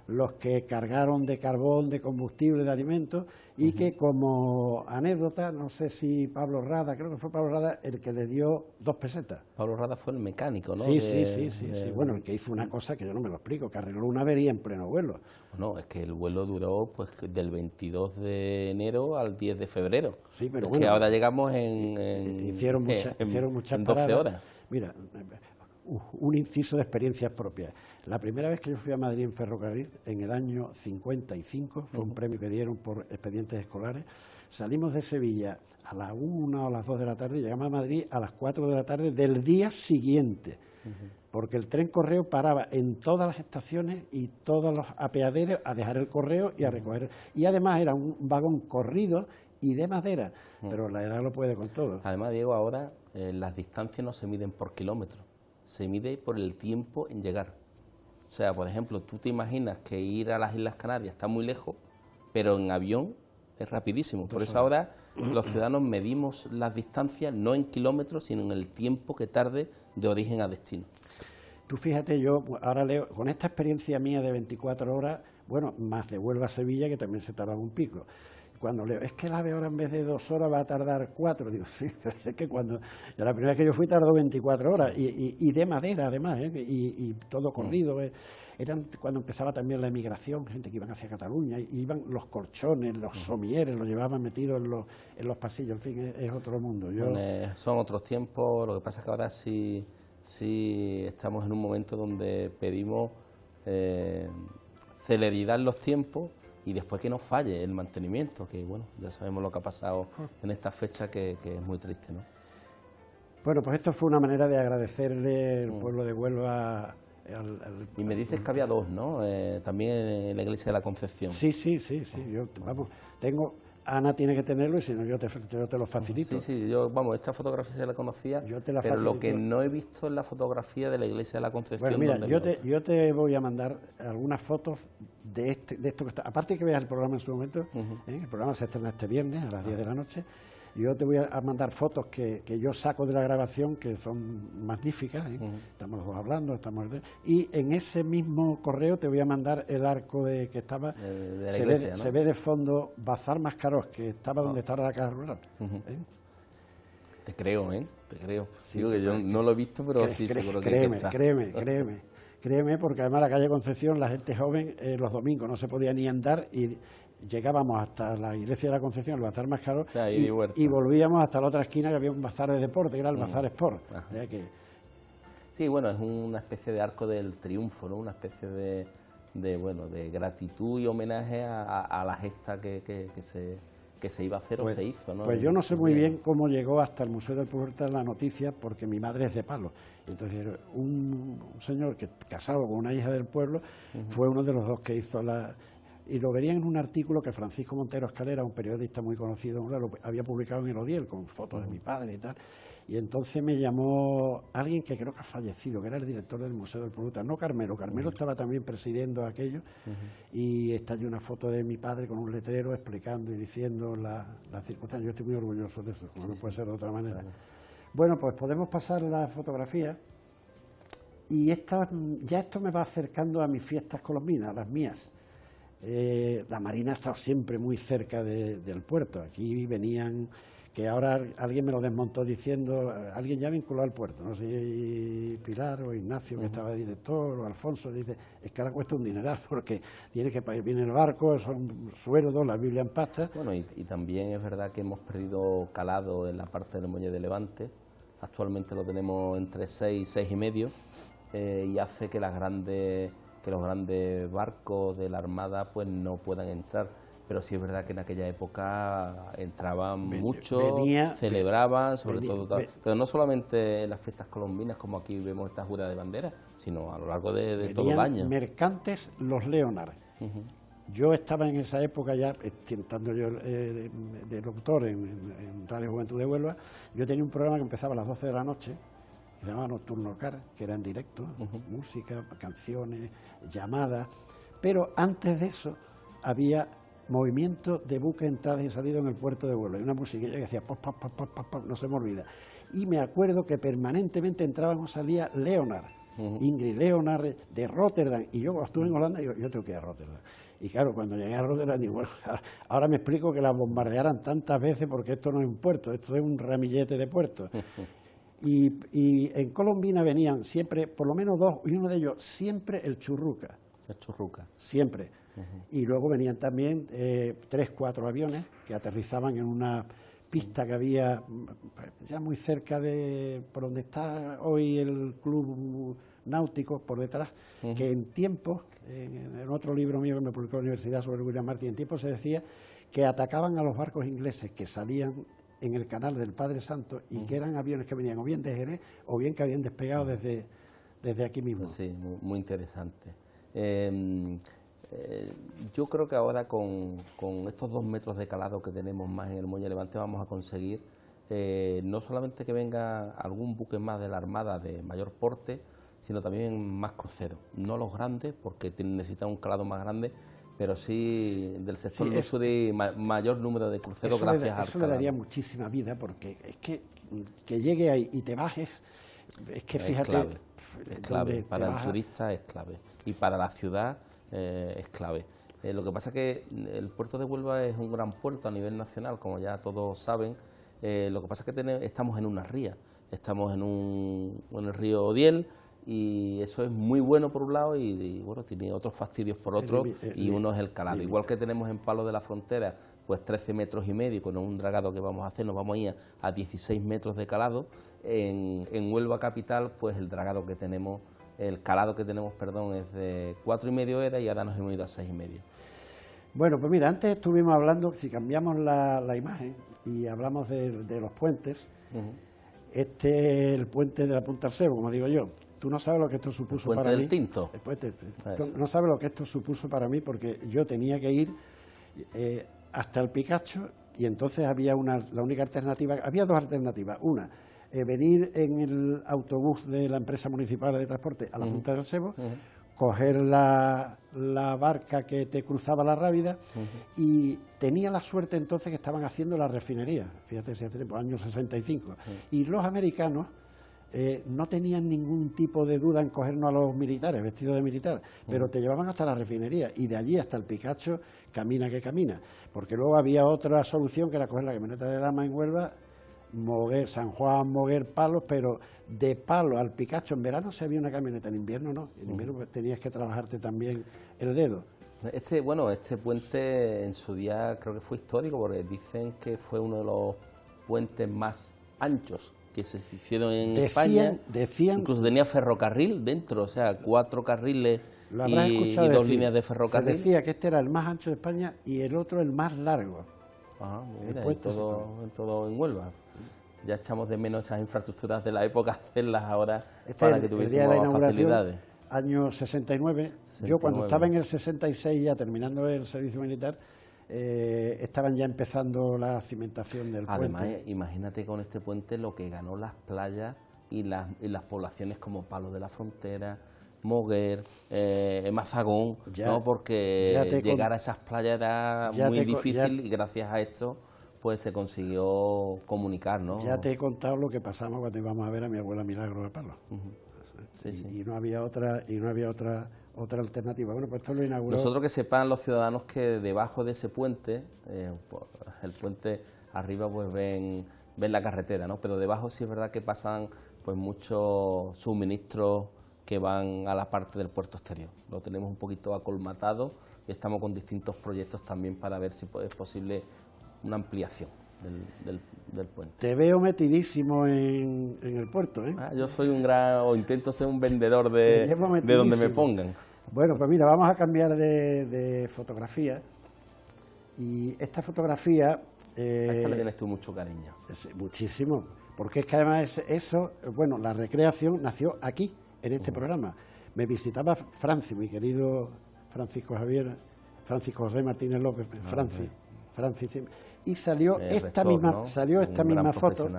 Los que cargaron de carbón, de combustible, de alimentos, y que como anécdota, no sé si Pablo Rada, creo que fue Pablo Rada el que le dio 2 pesetas. Pablo Rada fue el mecánico, ¿no? Sí. Bueno, el que hizo una cosa que yo no me lo explico, que arregló una avería en pleno vuelo. No, es que el vuelo duró pues del 22 de enero al 10 de febrero. Sí, pero es bueno, que ahora llegamos hicieron muchas en 12 paradas. horas. Mira, un inciso de experiencias propias. La primera vez que yo fui a Madrid en ferrocarril, en el año 55, fue un premio que dieron por expedientes escolares, salimos de Sevilla a las 1 o a las 2 de la tarde y llegamos a Madrid a las 4 de la tarde del día siguiente. porque el tren correo paraba en todas las estaciones y todos los apeaderos a dejar el correo y a recoger. Y además era un vagón corrido y de madera, pero la edad lo puede con todo. Además, Diego, ahora las distancias no se miden por kilómetros, se mide por el tiempo en llegar. O sea, por ejemplo, tú te imaginas que ir a las Islas Canarias está muy lejos, pero en avión es rapidísimo. Por eso ahora los ciudadanos medimos las distancias no en kilómetros, sino en el tiempo que tarde de origen a destino. Tú fíjate, yo ahora leo, con esta experiencia mía de 24 horas, bueno, más de Huelva a Sevilla, que también se tardaba un pico. Cuando leo, es que el AVE ahora en vez de 2 horas va a tardar 4, digo, sí, pero es que la primera vez que yo fui tardó 24 horas, y de madera además, y todo corrido. Eran cuando empezaba también la emigración, gente que iban hacia Cataluña, y iban los colchones, los somieres, los llevaban metidos en los pasillos, en fin, es otro mundo. Son otros tiempos, lo que pasa es que ahora sí estamos en un momento donde pedimos celeridad en los tiempos y después que no falle el mantenimiento, que bueno, ya sabemos lo que ha pasado en esta fecha, que es muy triste, ¿no? Bueno, pues esto fue una manera de agradecerle al pueblo de Huelva. Y me dices que había dos, ¿no? También en la iglesia de la Concepción. Sí. Yo, vamos, Ana tiene que tenerlo y si no yo te lo facilito. Sí, esta fotografía se la conocía, pero facilito. lo que no he visto es la fotografía de la iglesia de la Concepción. Bueno, mira, yo te voy a mandar algunas fotos de esto que está. Aparte de que veas el programa en su momento, el programa se estrena este viernes a las 10 de la noche. Yo te voy a mandar fotos que yo saco de la grabación, que son magníficas, estamos los dos hablando, y en ese mismo correo te voy a mandar el arco que estaba, de la iglesia, ¿no? Se ve de fondo Bazar Mascarós, que estaba donde estaba la Caja Rural. Te creo, te creo. Sí, digo que yo no lo he visto, pero sí, seguro que está. Créeme, porque además la calle Concepción, la gente joven, los domingos no se podía ni andar y llegábamos hasta la iglesia de la Concepción, el Bazar Mascarós, y volvíamos hasta la otra esquina que había un bazar de deporte, que era el Bazar Sport. Sí, bueno, es una especie de arco del triunfo, ¿no? Una especie de gratitud y homenaje a la gesta que se iba a hacer o se hizo, ¿no? Pues yo no sé muy bien cómo llegó hasta el Museo del Puerto la noticia, porque mi madre es de Palo. Entonces, un señor que casado con una hija del pueblo fue uno de los dos que hizo y lo verían en un artículo que Francisco Montero Escalera, un periodista muy conocido, lo había publicado en el Odiel, con fotos de mi padre y tal. Y entonces me llamó alguien que creo que ha fallecido, que era el director del Museo del Puerto, no Carmelo. Carmelo estaba también presidiendo aquello, y está allí una foto de mi padre con un letrero explicando y diciendo las circunstancias. Yo estoy muy orgulloso de eso, como no puede ser de otra manera. Bueno, pues podemos pasar la fotografía. Y ya esto me va acercando a mis fiestas colombinas, a las mías. La Marina ha estado siempre muy cerca del puerto. Aquí venían, que ahora alguien me lo desmontó diciendo, alguien ya vinculó al puerto, no sé si Pilar o Ignacio, que estaba director, o Alfonso, dice, es que ahora cuesta un dineral, porque tiene que pagar bien el barco, son sueldos, la Biblia en pasta. Bueno, y también es verdad que hemos perdido calado en la parte del muelle de Levante. Actualmente lo tenemos entre 6 y 6 y medio, y hace que los grandes barcos de la Armada pues no puedan entrar. Pero sí es verdad que en aquella época entraban mucho, celebraban, pero no solamente en las fiestas colombinas, como aquí vemos esta jura de bandera, sino a lo largo de todo el año. Mercantes los Leonard. Yo estaba en esa época ya, estando yo de locutor en Radio Juventud de Huelva. Yo tenía un programa que empezaba a las 12 de la noche, que se llamaba Nocturno Car, que era en directo, música, canciones, llamadas, pero antes de eso había movimiento de buques, entradas y salidas en el puerto de Huelva, y una musiquilla que decía pop, pop, pop, pop, pop, pop, no se me olvida. Y me acuerdo que permanentemente entrábamos, salía Leonard, Ingrid Leonard de Rotterdam, y yo cuando estuve en Holanda digo, yo tengo que ir a Rotterdam. Y claro, cuando llegué a Rotterdam digo, bueno, ahora me explico que la bombardearan tantas veces, porque esto no es un puerto, esto es un ramillete de puertos. Y en Colombina venían siempre, por lo menos dos, y uno de ellos, siempre el Churruca. El Churruca. Siempre. Y luego venían también 3, 4 aviones que aterrizaban en una pista que había ya muy cerca por donde está hoy el club náutico, por detrás, que en tiempos, en otro libro mío que me publicó la universidad sobre William Martin, en tiempos se decía que atacaban a los barcos ingleses que salían en el canal del Padre Santo y que eran aviones que venían o bien de Jerez o bien que habían despegado desde desde aquí mismo. Sí, muy interesante. Yo creo que ahora con estos 2 metros de calado que tenemos más en el Muelle Levante vamos a conseguir no solamente que venga algún buque más de la Armada de mayor porte, sino también más cruceros. No los grandes, porque necesitan un calado más grande, pero sí del sector Luzuri mayor número de cruceros gracias al calado. Eso le daría muchísima vida, porque es que llegue ahí y te bajes, es que fíjate... Es clave, para el turista es clave y para la ciudad es clave. Lo que pasa es que el puerto de Huelva es un gran puerto a nivel nacional, como ya todos saben. Lo que pasa es que estamos en una ría, estamos en el río Odiel, y eso es muy bueno por un lado y bueno, tiene otros fastidios por otro, y uno es el calado. Igual que tenemos en Palos de la Frontera pues 13 metros y medio, con un dragado que vamos a hacer, nos vamos a ir a 16 metros de calado. En Huelva capital, pues el dragado que tenemos, el calado que tenemos, perdón, es de 4,5 era, y ahora nos hemos ido a 6,5. Bueno, pues mira, antes estuvimos hablando, si cambiamos la imagen y hablamos de los puentes, este es el puente de la Punta del Sebo, como digo yo. Tú no sabes lo que esto supuso para mí. ¿El puente del Tinto? El puente, tú no sabes lo que esto supuso para mí, porque yo tenía que ir hasta el Picacho, y entonces había la única alternativa, había dos alternativas. Una, venir en el autobús de la empresa municipal de transporte a la Punta del Sebo, coger la barca que te cruzaba la Rábida, y tenía la suerte entonces que estaban haciendo la refinería, fíjate, si hace tiempo, años 65, y los americanos no tenían ningún tipo de duda en cogernos a los militares, vestidos de militar, pero te llevaban hasta la refinería, y de allí hasta el Picacho, camina que camina, porque luego había otra solución, que era coger la camioneta de Dama en Huelva, Moguer, San Juan, Moguer, Palos, pero de Palos al Picacho en verano se había una camioneta, en invierno no, en invierno pues tenías que trabajarte también el dedo. Este puente en su día creo que fue histórico, porque dicen que fue uno de los puentes más anchos que se hicieron en España. Decían, incluso tenía ferrocarril dentro, o sea, 4 carriles y 2 líneas de ferrocarril. Se decía que este era el más ancho de España y el otro el más largo. Ajá, mira, todo en Huelva. Ya echamos de menos esas infraestructuras de la época, hacerlas ahora para que tuviésemos facilidades. Año 69. Yo cuando estaba en el 66, ya terminando el servicio militar, estaban ya empezando la cimentación del puente. Además, imagínate con este puente lo que ganó las playas y las poblaciones como Palos de la Frontera, Moguer, Mazagón, ¿no? Porque llegar a esas playas era muy difícil, y gracias a esto pues se consiguió comunicar, ¿no? Ya te he contado lo que pasamos cuando íbamos a ver a mi abuela Milagro de Palos. Y no había otra alternativa. Bueno, pues esto lo inauguró. Nosotros, que sepan los ciudadanos que debajo de ese puente, el puente arriba pues ven la carretera, ¿no? Pero debajo sí es verdad que pasan pues muchos suministros que van a la parte del puerto exterior. Lo tenemos un poquito acolmatado y estamos con distintos proyectos también para ver si es posible una ampliación del puente. Te veo metidísimo en el puerto, ¿eh? Yo soy intento ser un vendedor de donde me pongan. Bueno, pues mira, vamos a cambiar de fotografía. Y esta fotografía... A esta le tienes tú mucho cariño. Muchísimo, porque es que además bueno, la recreación nació aquí, en este programa. Me visitaba Franci, mi querido Francisco José Martínez López, Franci, sí, y salió esta misma foto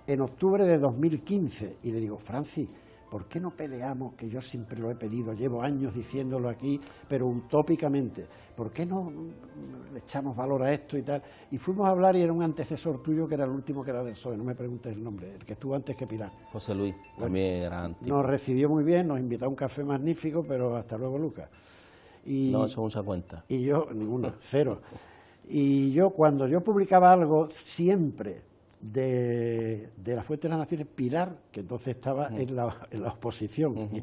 en octubre de 2015, y le digo, Franci, ¿por qué no peleamos? Que yo siempre lo he pedido, llevo años diciéndolo aquí, pero utópicamente, ¿por qué no le echamos valor a esto y tal? Y fuimos a hablar, y era un antecesor tuyo, que era el último, que era del PSOE, no me preguntes el nombre, el que estuvo antes que Pilar. José Luis, también era antiguo. Nos recibió muy bien, nos invitó a un café magnífico, pero hasta luego, Lucas. No, eso usa cuenta. Y yo, ninguno, cero. Y yo, cuando yo publicaba algo, siempre de la Fuente de las Naciones, Pilar, que entonces estaba en la oposición, y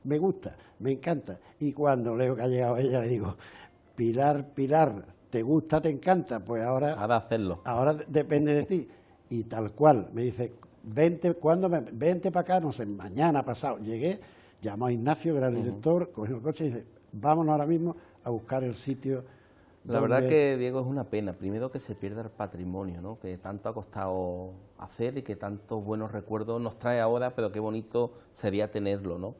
me gusta, me encanta. Y cuando leo que ha llegado ella, le digo, Pilar, ¿te gusta, te encanta? Pues ahora hacerlo. Ahora depende de ti. Y tal cual, me dice, vente para acá, no sé, mañana pasado. Llegué, llamó a Ignacio, que era el director, cogió el coche y dice, vámonos ahora mismo a buscar el sitio La verdad que, Diego, es una pena. Primero que se pierda el patrimonio, ¿no?, que tanto ha costado hacer y que tantos buenos recuerdos nos trae ahora, pero qué bonito sería tenerlo, ¿no?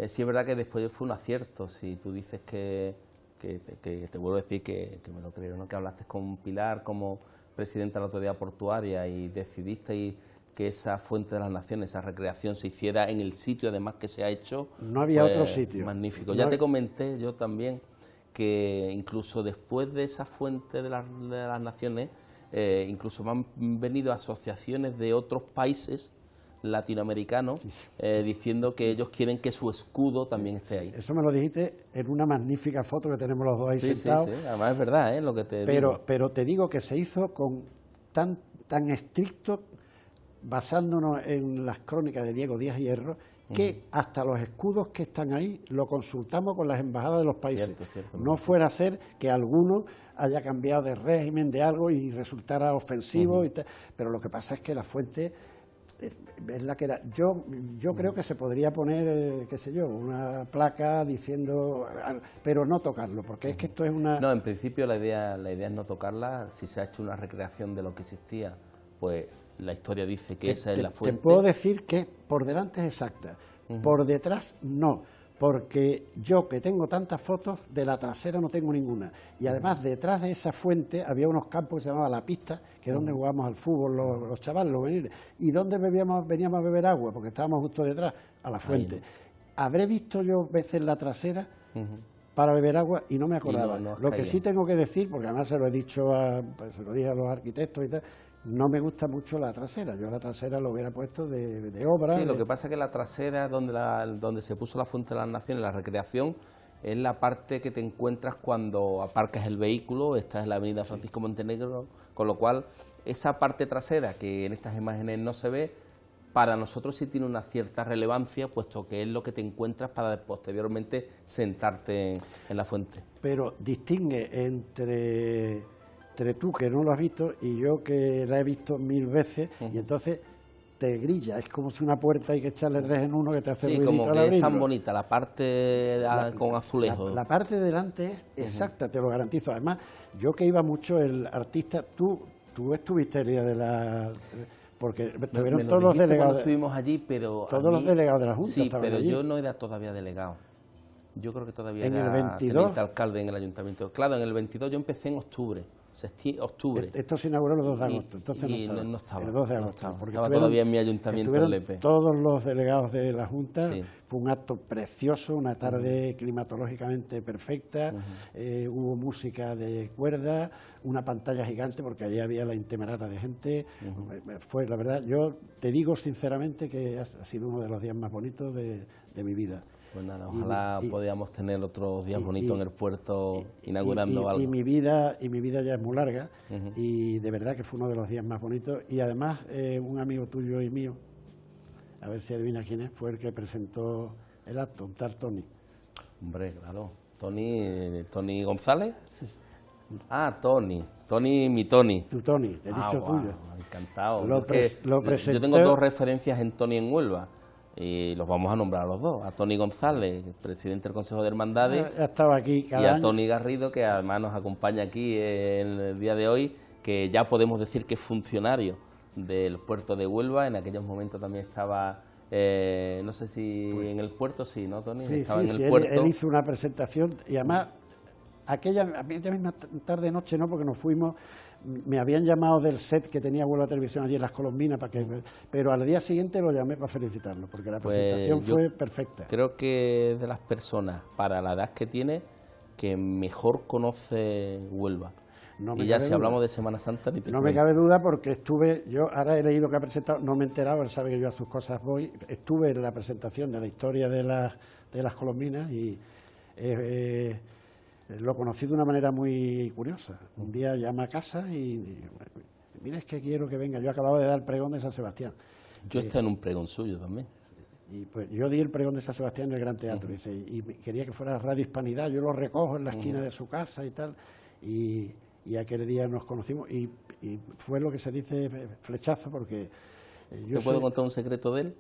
Sí es verdad que después fue un acierto. Si tú dices que te vuelvo a decir que me lo creo, ¿no?, que hablaste con Pilar como presidenta de la Autoridad Portuaria y decidiste que esa Fuente de las Naciones, esa recreación se hiciera en el sitio además que se ha hecho. No había pues, otro sitio. Magnífico. No Ya había... te comenté yo también que incluso después de esa Fuente de las Naciones, incluso me han venido asociaciones de otros países latinoamericanos diciendo que ellos quieren que su escudo también esté ahí. Eso me lo dijiste en una magnífica foto que tenemos los dos ahí sentados. Sí, además es verdad, lo que te digo. Pero te digo que se hizo con tan estricto, basándonos en las crónicas de Diego Díaz Hierro, que hasta los escudos que están ahí lo consultamos con las embajadas de los países. Cierto, no fuera a ser que alguno haya cambiado de régimen de algo y resultara ofensivo, pero lo que pasa es que la fuente es la que era. Yo creo que se podría poner, qué sé yo, una placa diciendo, pero no tocarlo, porque es que esto es una... No, en principio la idea es no tocarla. Si se ha hecho una recreación de lo que existía, pues la historia dice que esa es la fuente. Te puedo decir que por delante es exacta, por detrás no, porque yo que tengo tantas fotos, de la trasera no tengo ninguna. Y además detrás de esa fuente había unos campos que se llamaban La Pista, que es donde jugábamos al fútbol los chavales, los veniles, y donde veníamos a beber agua, porque estábamos justo detrás, a la fuente. Habré visto yo veces la trasera para beber agua y no me acordaba. Lo que sí tengo que decir, porque además se lo he dicho se lo dije a los arquitectos y tal, no me gusta mucho la trasera. Yo la trasera lo hubiera puesto de obra. Sí, lo que pasa es que la trasera, donde se puso la Fuente de las Naciones, la recreación, es la parte que te encuentras cuando aparcas el vehículo, estás en la avenida Francisco Montenegro, con lo cual esa parte trasera, que en estas imágenes no se ve, para nosotros sí tiene una cierta relevancia, puesto que es lo que te encuentras para posteriormente sentarte en la fuente. Pero distingue entre tú, que no lo has visto, y yo, que la he visto 1000 veces, y entonces te grilla. Es como si una puerta hay que echarle res en uno que te hace ruidito al abrirlo. Sí, como que es tan bonita la parte con azulejos. La parte de delante es exacta, te lo garantizo. Además, yo que iba mucho, el artista, tú estuviste el día de la... Porque estuvieron todos los delegados. Estuvimos allí, pero... Todos los delegados de la Junta. Sí, pero allí. Yo no era todavía delegado. Yo creo que todavía en era el 22 alcalde en el ayuntamiento. Claro, en el 22 yo empecé en octubre. Esto se inauguró el 2 de agosto, entonces no estaba. El 2 de agosto. No estaba todavía en mi ayuntamiento en Lepe. Todos los delegados de la Junta, fue un acto precioso, una tarde climatológicamente perfecta, hubo música de cuerda, una pantalla gigante, porque allí había la intemerata de gente. Fue, la verdad, yo te digo sinceramente que ha sido uno de los días más bonitos de mi vida. Pues nada, ojalá podamos tener otros días bonitos en el puerto inaugurando algo. Y mi vida ya es muy larga, y de verdad que fue uno de los días más bonitos. Y además, un amigo tuyo y mío, a ver si adivina quién es, fue el que presentó el acto, un tal Tony. Hombre, claro. ¿Tony González? Ah, Tony, mi Tony. Tu Tony, te he dicho tuyo. Encantado. Lo presentó... Yo tengo dos referencias en Tony en Huelva. Y los vamos a nombrar a los dos, a Tony González, presidente del Consejo de Hermandades, aquí y a Tony Garrido, que además nos acompaña aquí en el día de hoy, que ya podemos decir que es funcionario del puerto de Huelva. En aquellos momentos también estaba, no sé si en el puerto, sí, ¿no, Tony? Sí, estaba en el puerto. Él hizo una presentación, y además aquella misma tarde-noche no, porque nos fuimos. Me habían llamado del set que tenía Huelva Televisión allí en Las Colombinas, pero al día siguiente lo llamé para felicitarlo, porque la presentación fue perfecta. Creo que es de las personas, para la edad que tiene, que mejor conoce Huelva. Y ya si hablamos de Semana Santa, ni te No me cabe duda, porque yo ahora he leído que ha presentado, no me he enterado, él sabe que yo a sus cosas voy, estuve en la presentación de la historia de las Colombinas y... lo conocí de una manera muy curiosa. Un día llama a casa y mira, es que quiero que venga. Yo acababa de dar el pregón de San Sebastián. Yo estaba en un pregón suyo también. Y pues yo di el pregón de San Sebastián en el Gran Teatro. Dice, y quería que fuera Radio Hispanidad. Yo lo recojo en la esquina de su casa y tal. Y aquel día nos conocimos y fue lo que se dice flechazo, porque ¿Te puedo contar un secreto de él?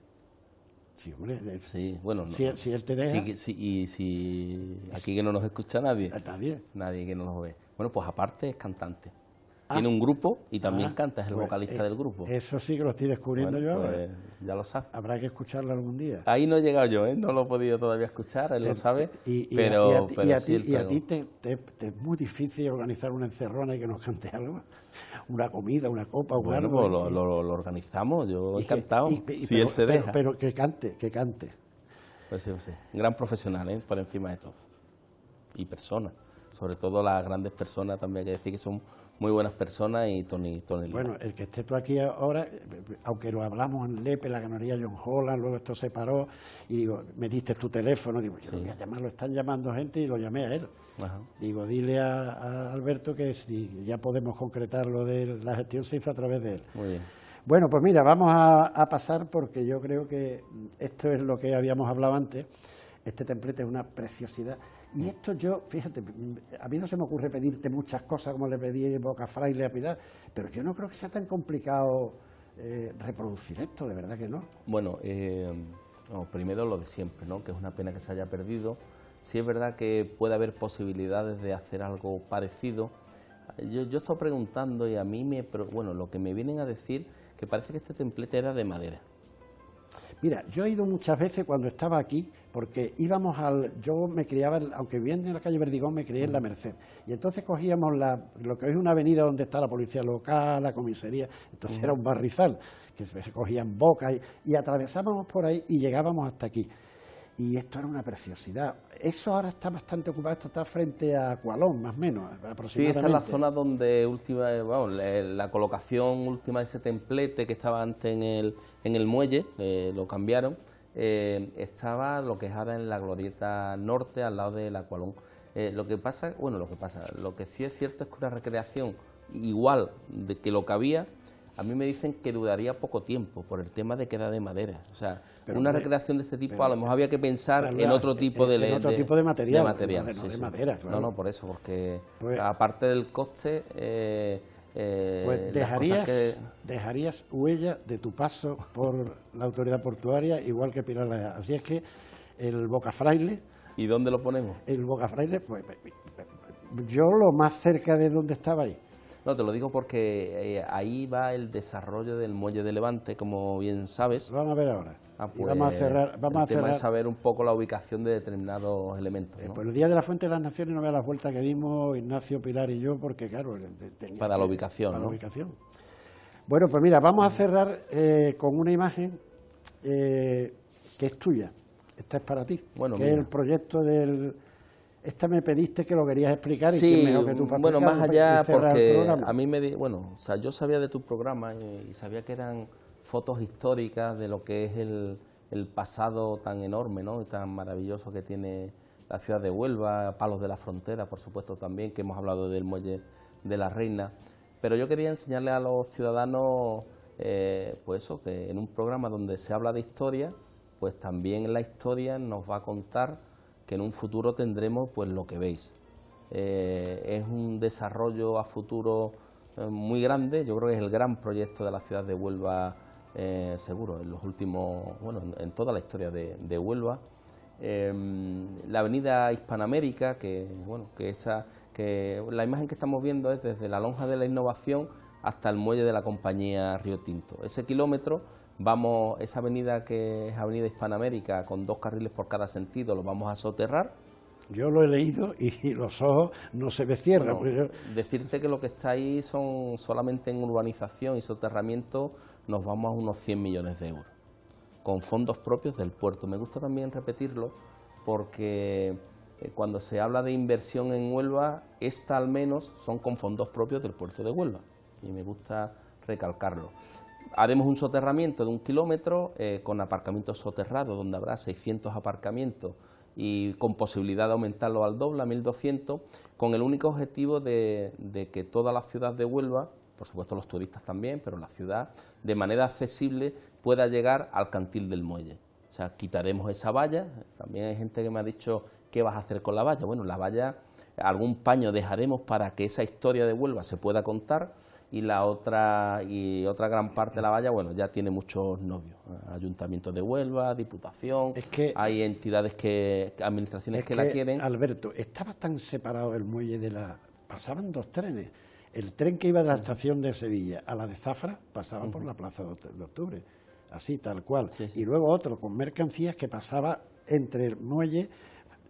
Sí, hombre. Sí, bueno, si él te deja. Y si aquí que no nos escucha nadie. Nadie. Nadie que no nos ve. Bueno, pues aparte es cantante. Tiene un grupo y también canta, es el vocalista del grupo. Eso sí que lo estoy descubriendo yo ahora. Pues ya lo sabes. Habrá que escucharlo algún día. Ahí no he llegado yo, ¿eh? No lo he podido todavía escuchar, él lo sabe. Y a ti te es muy difícil organizar una encerrona y que nos cante algo. Una comida, una copa, un algo. Bueno, pues lo organizamos, yo encantado, si él se deja. Pero que cante. Pues sí, pues sí. Un gran profesional, ¿eh? Por encima de todo. Y personas. Sobre todo las grandes personas, también hay que decir que son muy buenas personas y Tony Bueno, el que esté tú aquí ahora, aunque lo hablamos en Lepe, la ganadería John Holland, luego esto se paró y digo, me diste tu teléfono, digo, yo voy a llamarlo, están llamando gente y lo llamé a él. Ajá. Digo, dile a Alberto que si ya podemos concretar lo de la gestión se hizo a través de él. Muy bien. Bueno, pues mira, vamos a pasar porque yo creo que esto es lo que habíamos hablado antes. Este templete es una preciosidad. Y esto yo, fíjate, a mí no se me ocurre pedirte muchas cosas como le pedí Bocafraile a Pilar, pero yo no creo que sea tan complicado reproducir esto, de verdad que no. Bueno, primero lo de siempre, ¿no? Que es una pena que se haya perdido. Sí es verdad que puede haber posibilidades de hacer algo parecido. Yo estoy preguntando y a mí lo que me vienen a decir que parece que este templete era de madera. Mira, yo he ido muchas veces cuando estaba aquí, porque íbamos yo me criaba, aunque viviendo en la calle Verdigón, me crié en la Merced. Y entonces cogíamos lo que hoy es una avenida donde está la policía local, la comisaría, entonces era un barrizal, que se cogían bocas y atravesábamos por ahí y llegábamos hasta aquí. Y esto era una preciosidad. Eso ahora está bastante ocupado, esto está frente a Cualón, más o menos, aproximadamente. Sí, esa es la zona donde la colocación última de ese templete que estaba antes en el muelle, lo cambiaron, estaba lo que es ahora en la glorieta norte, al lado de la Cualón. Lo que sí es cierto es que una recreación igual de que lo que había, a mí me dicen que duraría poco tiempo por el tema de que era de madera. O sea, recreación de este tipo a lo mejor había que pensar en otro tipo de material. De madera, claro. No, por eso, porque aparte del coste... pues dejarías huella de tu paso por la autoridad portuaria, igual que Pilar la deja. Así es que el Bocafraile... ¿Y dónde lo ponemos? El Bocafraile, pues yo lo más cerca de donde estaba ahí. No, te lo digo porque ahí va el desarrollo del muelle de Levante, como bien sabes. Vamos a ver ahora. Pues vamos a cerrar. El tema es saber un poco la ubicación de determinados elementos, ¿no? Pues el día de la Fuente de las Naciones no veas las vueltas que dimos Ignacio, Pilar y yo, porque claro... Para la ubicación, para ¿no? la ubicación. Bueno, pues mira, vamos a cerrar con una imagen que es tuya. Esta es para ti, bueno, que es el proyecto del... Esta me pediste que lo querías explicar y sí, que mejor que tú para bueno, más allá, porque a mí yo sabía de tu programa y sabía que eran fotos históricas de lo que es el pasado tan enorme, ¿no? Y tan maravilloso que tiene la ciudad de Huelva, Palos de la Frontera, por supuesto también, que hemos hablado del muelle de la Reina. Pero yo quería enseñarle a los ciudadanos, pues eso, que en un programa donde se habla de historia, pues también la historia nos va a contar que en un futuro tendremos pues lo que veis. Es un desarrollo a futuro muy grande, yo creo que es el gran proyecto de la ciudad de Huelva, seguro, en los últimos, en toda la historia de Huelva. La avenida Hispanoamérica, que la imagen que estamos viendo es desde la Lonja de la Innovación hasta el muelle de la compañía Río Tinto. Ese kilómetro, esa avenida que es Avenida Hispanoamérica, con 2 carriles por cada sentido, lo vamos a soterrar. Yo lo he leído y los ojos no se me cierran. Decirte que lo que está ahí son solamente en urbanización y soterramiento, nos vamos a unos 100 millones de euros, con fondos propios del puerto. Me gusta también repetirlo porque cuando se habla de inversión en Huelva, esta al menos son con fondos propios del puerto de Huelva, y me gusta recalcarlo. Haremos un soterramiento de 1 kilómetro con aparcamientos soterrados, donde habrá 600 aparcamientos y con posibilidad de aumentarlo al doble, a 1.200, con el único objetivo de que toda la ciudad de Huelva, por supuesto los turistas también, pero la ciudad, de manera accesible, pueda llegar al cantil del muelle. O sea, quitaremos esa valla. También hay gente que me ha dicho, ¿qué vas a hacer con la valla? Bueno, la valla, algún paño dejaremos para que esa historia de Huelva se pueda contar. y la otra gran parte de la valla, bueno, ya tiene muchos novios. Ayuntamiento de Huelva, Diputación, Es que hay entidades administraciones que la quieren. Alberto, estaba tan separado el muelle de la... Pasaban dos trenes. El tren que iba de la estación de Sevilla a la de Zafra pasaba por la Plaza de Octubre, así, tal cual. Sí, sí. Y luego otro con mercancías que pasaba entre el muelle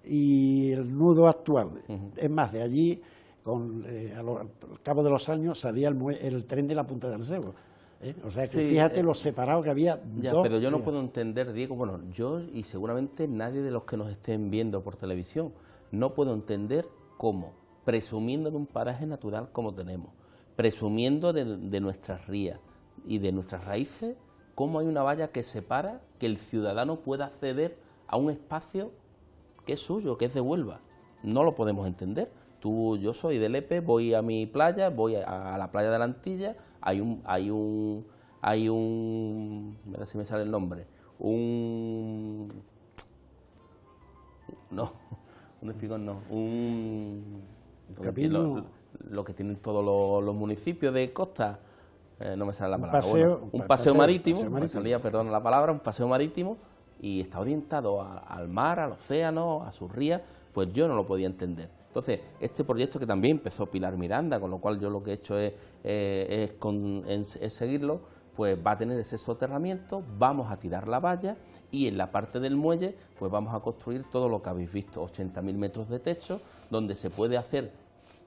y el nudo actual. Es más, de allí, al cabo de los años, salía el tren de la Punta del Cebo. O sea, que Sí, fíjate lo separado que había. Ya, pero yo no puedo entender, Diego, bueno, yo y seguramente nadie de los que nos estén viendo por televisión, no puedo entender cómo, presumiendo de un paraje natural como tenemos, presumiendo de nuestras rías y de nuestras raíces, cómo hay una valla que separa que el ciudadano pueda acceder a un espacio que es suyo, que es de Huelva. No lo podemos entender. Yo soy de Lepe, voy a mi playa, voy a la playa de la Antilla, hay un, mira si me sale el nombre, lo que tienen todos los municipios de costa, no me sale la palabra, un paseo marítimo, me salía, perdón la palabra, un paseo marítimo, y está orientado al mar, al océano, a sus rías, pues yo no lo podía entender. Entonces, este proyecto que también empezó Pilar Miranda, con lo cual yo lo que he hecho es seguirlo, pues va a tener ese soterramiento, vamos a tirar la valla y en la parte del muelle pues vamos a construir todo lo que habéis visto, 80.000 metros de techo, donde se puede hacer,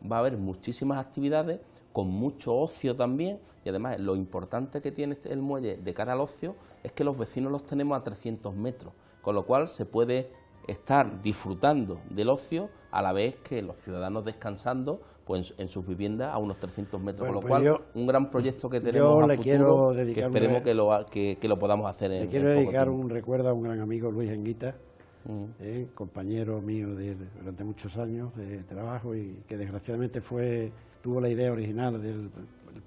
va a haber muchísimas actividades, con mucho ocio también, y además lo importante que tiene el muelle de cara al ocio es que los vecinos los tenemos a 300 metros, con lo cual se puede estar disfrutando del ocio a la vez que los ciudadanos descansando pues en sus viviendas a unos 300 metros, bueno, con lo cual un gran proyecto que tenemos a futuro, quiero dedicar que esperemos que lo podamos hacer en quiero dedicar poco un recuerdo a un gran amigo, Luis Enguita, compañero mío durante muchos años de trabajo y que desgraciadamente tuvo la idea original del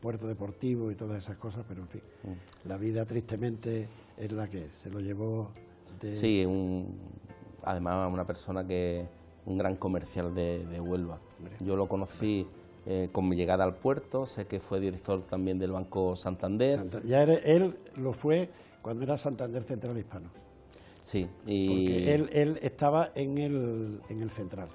puerto deportivo y todas esas cosas, pero en fin, la vida tristemente es la que se lo llevó de... Sí, además una persona un gran comercial de Huelva. Yo lo conocí con mi llegada al puerto, sé que fue director también del Banco Santander. Él lo fue cuando era Santander Central Hispano. Sí, porque él estaba en el Central.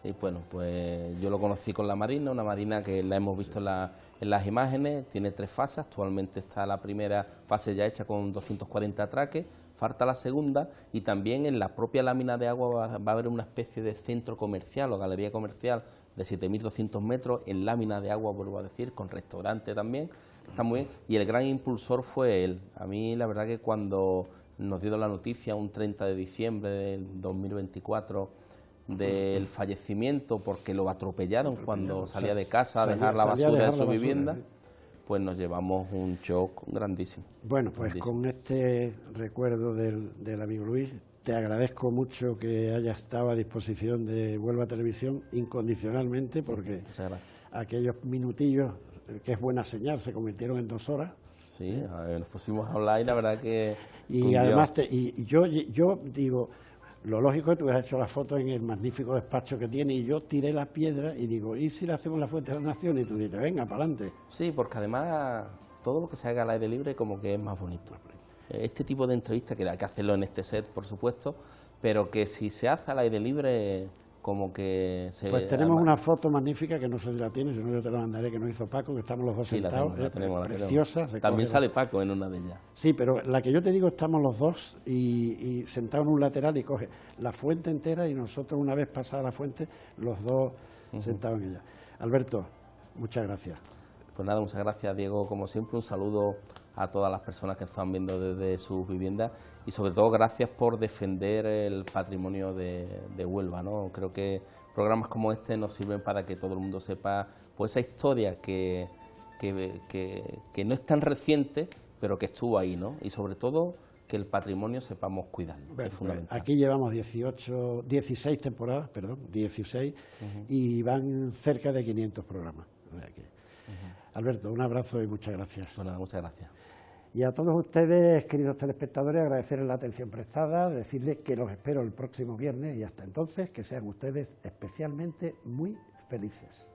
Y bueno, pues yo lo conocí con la Marina, una Marina que la hemos visto en las imágenes, tiene 3 fases, actualmente está la primera fase ya hecha con 240 atraques, falta la segunda y también en la propia lámina de agua va a haber una especie de centro comercial o galería comercial de 7.200 metros en lámina de agua, vuelvo a decir, con restaurante también, está muy bien, y el gran impulsor fue él. A mí la verdad que cuando nos dio la noticia un 30 de diciembre del 2024 del fallecimiento porque lo atropellaron cuando salía de casa a dejar la basura en su vivienda, pues nos llevamos un shock grandísimo. Bueno, pues con este recuerdo del amigo Luis, te agradezco mucho que hayas estado a disposición de Huelva Televisión incondicionalmente, porque aquellos minutillos, que es buena señal, se convirtieron en 2 horas. Sí, nos pusimos a hablar y la verdad que... Y además, yo digo... Lo lógico es que tú hubieras hecho la foto en el magnífico despacho que tiene y yo tiré la piedra y digo, ¿y si le hacemos la Fuente de la Nación? Y tú dices, venga, para adelante. Sí, porque además todo lo que se haga al aire libre como que es más bonito. Este tipo de entrevistas que hay que hacerlo en este set, por supuesto, pero que si se hace al aire libre como que se... Pues tenemos una foto magnífica que no sé si la tienes, si no yo te la mandaré, que nos hizo Paco, que estamos los dos sentados. La tenemos, preciosa. También sale Paco en una de ellas. Sí, pero la que yo te digo, estamos los dos y sentados en un lateral y coge la fuente entera y nosotros una vez pasada la fuente, los dos sentados en ella. Alberto, muchas gracias. Pues nada, muchas gracias, Diego, como siempre, un saludo a todas las personas que están viendo desde sus viviendas y sobre todo gracias por defender el patrimonio de Huelva, ¿no? Creo que programas como este nos sirven para que todo el mundo sepa pues esa historia que no es tan reciente, pero que estuvo ahí, ¿no? Y sobre todo que el patrimonio sepamos cuidarlo, bueno, es fundamental. Aquí llevamos 16 temporadas, y van cerca de 500 programas. O sea que, Alberto, un abrazo y muchas gracias. Bueno, muchas gracias. Y a todos ustedes, queridos telespectadores, agradecerles la atención prestada, decirles que los espero el próximo viernes y hasta entonces que sean ustedes especialmente muy felices.